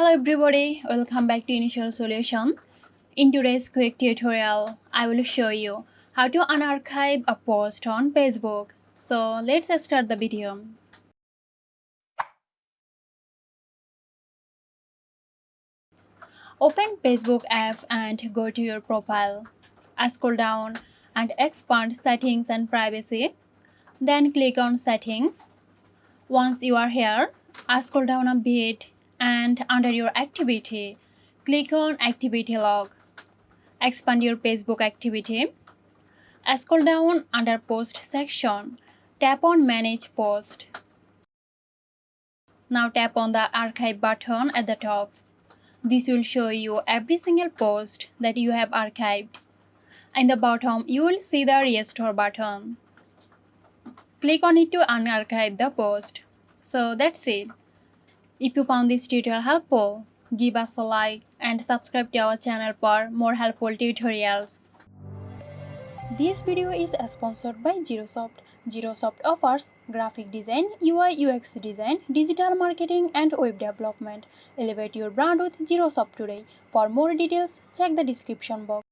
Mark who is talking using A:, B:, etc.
A: Hello everybody, welcome back to Initial Solution. In today's quick tutorial, I will show you how to unarchive a post on Facebook. So let's start the video. Open Facebook app and go to your profile. Scroll down and expand Settings and Privacy. Then click on Settings. Once you are here, scroll down a bit and under your activity, click on Activity Log. Expand your Facebook activity. Scroll down under Post section. Tap on Manage Post. Now tap on the Archive button at the top. This will show you every single post that you have archived. In the bottom, you will see the Restore button. Click on it to unarchive the post. So that's it. If you found this tutorial helpful, give us a like and subscribe to our channel for more helpful tutorials. This video is sponsored by Zerosoft. Zerosoft offers graphic design, UI UX design, digital marketing and web development. Elevate your brand with Zerosoft today. For more details, check the description box.